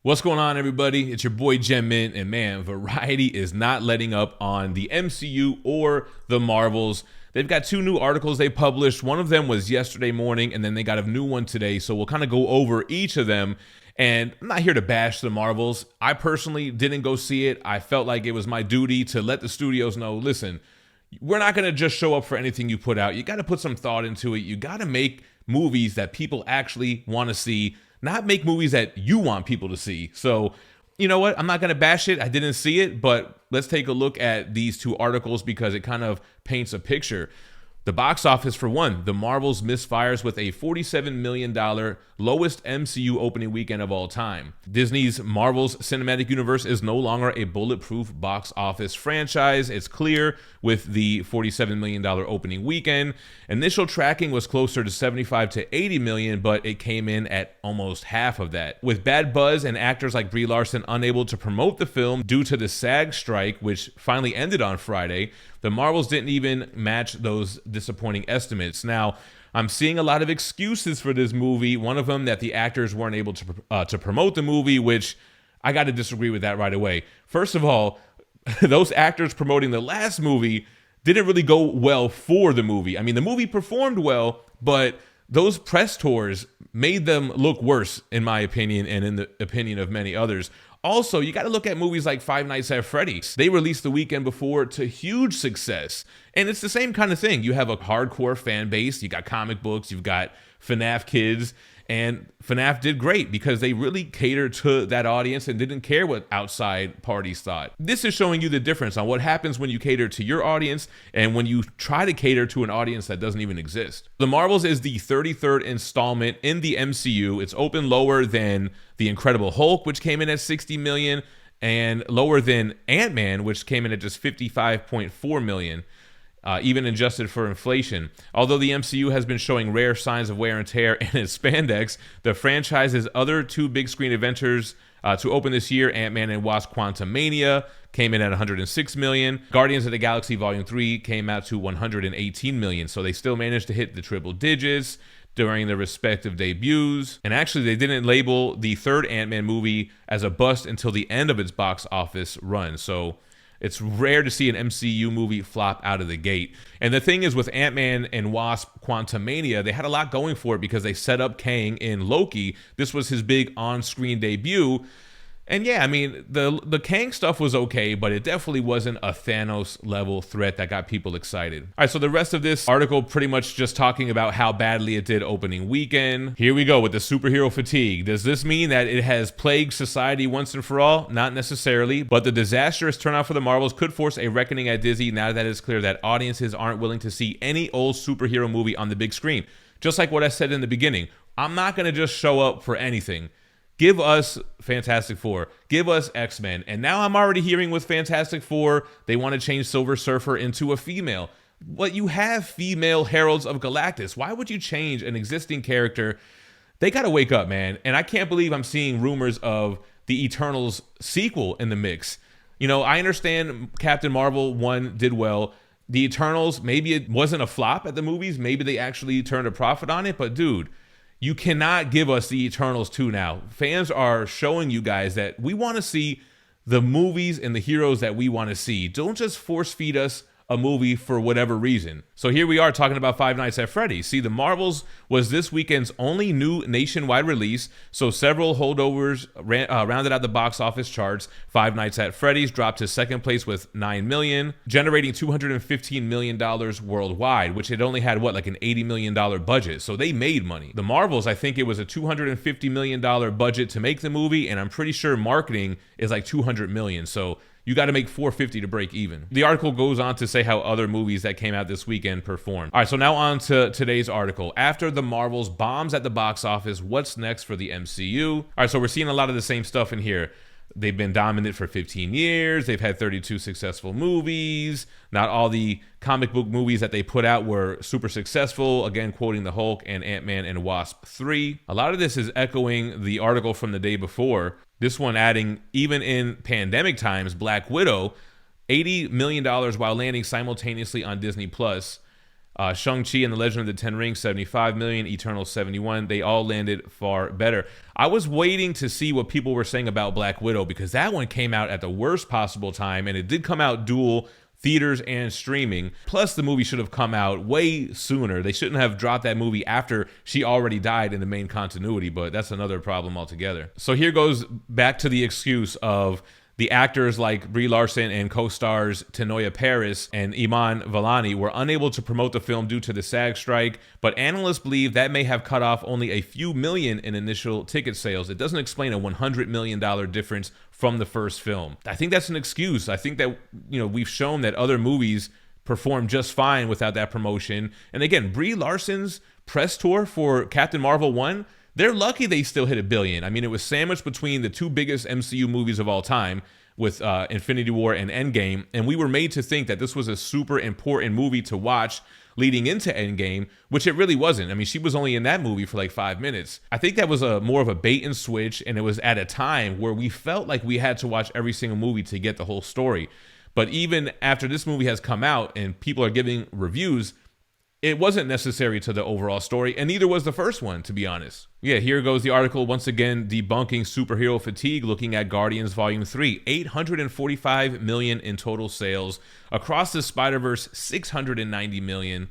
What's going on, everybody? It's your boy GemMint, and man, Variety is not letting up on the MCU or the Marvels. They've got two new articles they published. One of them was yesterday morning, and then they got a new one today. So we'll kind of go over each of them. And I'm not here to bash the Marvels. I personally didn't go see it. I felt like it was my duty to let the studios know, listen, we're not going to just show up for anything you put out. You got to put some thought into it. You got to make movies that people actually want to see, not make movies that you want people to see. So, you know what? I'm not going to bash it. I didn't see it, but let's take a look at these two articles because it kind of paints a picture. The box office, for one, the Marvels misfires with a $47 million lowest MCU opening weekend of all time. Disney's Marvel's Cinematic Universe is no longer a bulletproof box office franchise. It's clear with the $47 million opening weekend. Initial tracking was closer to 75 to 80 million, but it came in at almost half of that. With bad buzz and actors like Brie Larson unable to promote the film due to the SAG strike, which finally ended on Friday, the Marvels didn't even match those disappointing estimates. Now, I'm seeing a lot of excuses for this movie. One of them that the actors weren't able to promote the movie, which I got to disagree with that right away. First of all, those actors promoting the last movie didn't really go well for the movie. I mean, the movie performed well, but those press tours made them look worse, in my opinion, and in the opinion of many others. Also, you got to look at movies like Five Nights at Freddy's. They released the weekend before to huge success. And it's the same kind of thing. You have a hardcore fan base. You got comic books. You've got FNAF kids. And FNAF did great because they really catered to that audience and didn't care what outside parties thought. This is showing you the difference on what happens when you cater to your audience and when you try to cater to an audience that doesn't even exist. The Marvels is the 33rd installment in the MCU. It's opened lower than The Incredible Hulk, which came in at 60 million, and lower than Ant-Man, which came in at just 55.4 million. Even adjusted for inflation. Although the MCU has been showing rare signs of wear and tear in its spandex, the franchise's other two big screen adventures to open this year, Ant-Man and Wasp: Quantumania, came in at 106 million. Guardians of the Galaxy Volume 3 came out to 118 million. So they still managed to hit the triple digits during their respective debuts. And actually, they didn't label the third Ant-Man movie as a bust until the end of its box office run. So it's rare to see an MCU movie flop out of the gate. And the thing is, with Ant-Man and Wasp: Quantumania, they had a lot going for it because they set up Kang in Loki. This was his big on-screen debut. And yeah, I mean, the Kang stuff was okay, but it definitely wasn't a Thanos-level threat that got people excited. All right, so the rest of this article pretty much just talking about how badly it did opening weekend. Here we go with the superhero fatigue. Does this mean that it has plagued society once and for all? Not necessarily, but the disastrous turnout for the Marvels could force a reckoning at Disney now that it's clear that audiences aren't willing to see any old superhero movie on the big screen. Just like what I said in the beginning, I'm not going to just show up for anything. Give us Fantastic Four. Give us X-Men. And now I'm already hearing with Fantastic Four, they want to change Silver Surfer into a female. Well, you have female Heralds of Galactus. Why would you change an existing character? They got to wake up, man. And I can't believe I'm seeing rumors of the Eternals sequel in the mix. You know, I understand Captain Marvel 1 did well. The Eternals, maybe it wasn't a flop at the movies. Maybe they actually turned a profit on it. But dude, you cannot give us the Eternals 2 now. Fans are showing you guys that we want to see the movies and the heroes that we want to see. Don't just force feed us a movie for whatever reason. So here we are talking about Five Nights at Freddy's. See, the Marvels was this weekend's only new nationwide release, so several holdovers rounded out the box office charts. Five Nights at Freddy's dropped to second place with 9 million, generating $215 million worldwide, which it only had, what, like an $80 million budget. So they made money. The Marvels, I think it was a $250 million budget to make the movie, and I'm pretty sure marketing is like $200 million. So you got to make $450 to break even. The article goes on to say how other movies that came out this weekend performed. All right, so now on to today's article. After the Marvels bombs at the box office, what's next for the MCU? All right, so we're seeing a lot of the same stuff in here. They've been dominant for 15 years. They've had 32 successful movies. Not all the comic book movies that they put out were super successful. Again, quoting the Hulk and Ant-Man and Wasp 3. A lot of this is echoing the article from the day before. This one adding, even in pandemic times, Black Widow, $80 million while landing simultaneously on Disney+. Shang-Chi and the Legend of the Ten Rings, 75 million, Eternal 71. They all landed far better. I was waiting to see what people were saying about Black Widow because that one came out at the worst possible time, and it did come out dual theaters and streaming. Plus, the movie should have come out way sooner. They shouldn't have dropped that movie after she already died in the main continuity, but that's another problem altogether. So here goes back to the excuse of the actors like Brie Larson and co-stars Tanoia Paris and Iman Vellani were unable to promote the film due to the SAG strike, but analysts believe that may have cut off only a few million in initial ticket sales. It doesn't explain a $100 million difference from the first film. I think that's an excuse. I think that, we've shown that other movies perform just fine without that promotion. And again, Brie Larson's press tour for Captain Marvel 1, they're lucky they still hit $1 billion. I mean, it was sandwiched between the two biggest MCU movies of all time with Infinity War and Endgame, and we were made to think that this was a super important movie to watch leading into Endgame, which it really wasn't. I mean, she was only in that movie for like 5 minutes. I think that was more of a bait and switch, and it was at a time where we felt like we had to watch every single movie to get the whole story. But even after this movie has come out and people are giving reviews, it wasn't necessary to the overall story, and neither was the first one, to be honest. Yeah, here goes the article once again debunking superhero fatigue, looking at Guardians Volume 3. 845 million in total sales. Across the Spider-Verse, 690 million.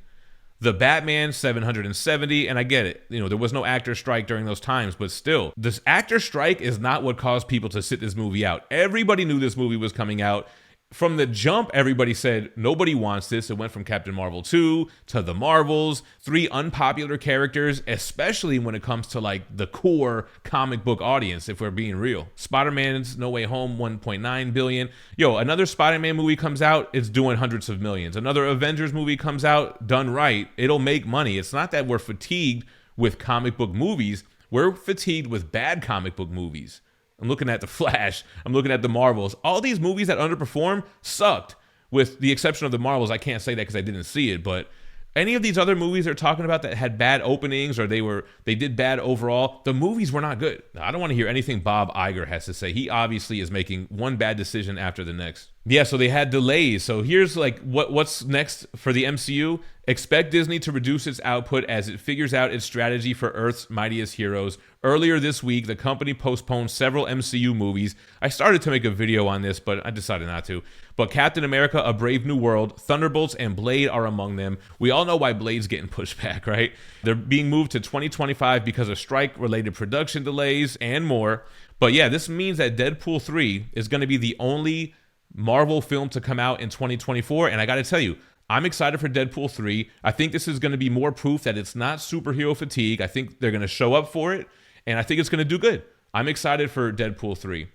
The Batman, 770, and I get it. There was no actor strike during those times, but still, this actor strike is not what caused people to sit this movie out. Everybody knew this movie was coming out. From the jump, everybody said nobody wants this. It went from Captain Marvel 2 to the Marvels, 3 unpopular characters, especially when it comes to like the core comic book audience, if we're being real. Spider-Man's No Way Home, 1.9 billion. Another Spider-Man movie comes out, it's doing hundreds of millions. Another Avengers movie comes out, done right, it'll make money. It's not that we're fatigued with comic book movies, we're fatigued with bad comic book movies. I'm looking at The Flash. I'm looking at the Marvels. All these movies that underperformed sucked, with the exception of the Marvels. I can't say that because I didn't see it, but any of these other movies they're talking about that had bad openings or they did bad overall, the movies were not good. Now, I don't want to hear anything Bob Iger has to say. He obviously is making one bad decision after the next. Yeah, so they had delays. So here's like what's next for the MCU. Expect Disney to reduce its output as it figures out its strategy for Earth's mightiest heroes. Earlier this week, the company postponed several MCU movies. I started to make a video on this, but I decided not to. But Captain America, A Brave New World, Thunderbolts, and Blade are among them. We all know why Blade's getting pushed back, right? They're being moved to 2025 because of strike-related production delays and more. But yeah, this means that Deadpool 3 is going to be the only Marvel film to come out in 2024. And I got to tell you, I'm excited for Deadpool 3. I think this is going to be more proof that it's not superhero fatigue. I think they're going to show up for it, and I think it's going to do good. I'm excited for Deadpool 3.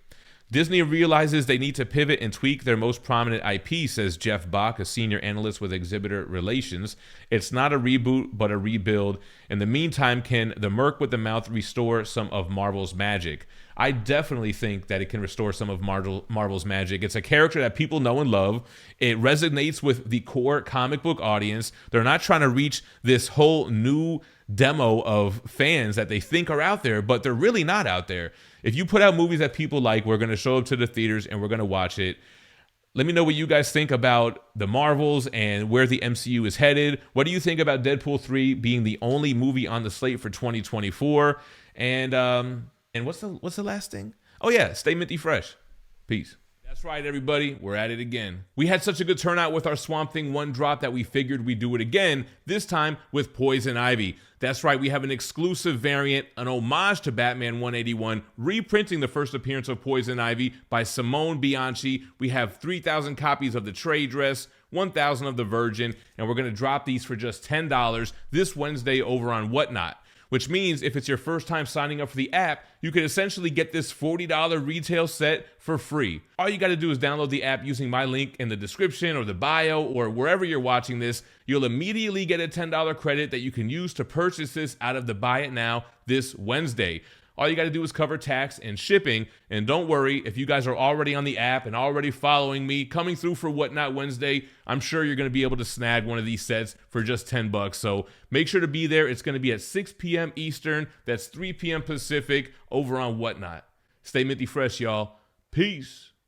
Disney realizes they need to pivot and tweak their most prominent IP, says Jeff Bach, a senior analyst with exhibitor relations. It's not a reboot, but a rebuild. In the meantime, can the Merc with the Mouth restore some of Marvel's magic? I definitely think that it can restore some of Marvel's magic. It's a character that people know and love. It resonates with the core comic book audience. They're not trying to reach this whole new demo of fans that they think are out there, but they're really not out there. If you put out movies that people like, we're going to show up to the theaters and we're going to watch it. Let me know what you guys think about the Marvels and where the MCU is headed. What do you think about Deadpool 3 being the only movie on the slate for 2024? And what's the last thing? Oh yeah, stay minty fresh. Peace. That's right, everybody. We're at it again. We had such a good turnout with our Swamp Thing 1 drop that we figured we'd do it again, this time with Poison Ivy. That's right, we have an exclusive variant, an homage to Batman 181, reprinting the first appearance of Poison Ivy by Simone Bianchi. We have 3,000 copies of the trade dress, 1,000 of the Virgin, and we're going to drop these for just $10 this Wednesday over on Whatnot. Which means if it's your first time signing up for the app, you can essentially get this $40 retail set for free. All you got to do is download the app using my link in the description or the bio or wherever you're watching this. You'll immediately get a $10 credit that you can use to purchase this out of the Buy It Now this Wednesday. All you got to do is cover tax and shipping. And don't worry, if you guys are already on the app and already following me, coming through for Whatnot Wednesday, I'm sure you're going to be able to snag one of these sets for just $10. So make sure to be there. It's going to be at 6 p.m. Eastern. That's 3 p.m. Pacific over on Whatnot. Stay minty fresh, y'all. Peace.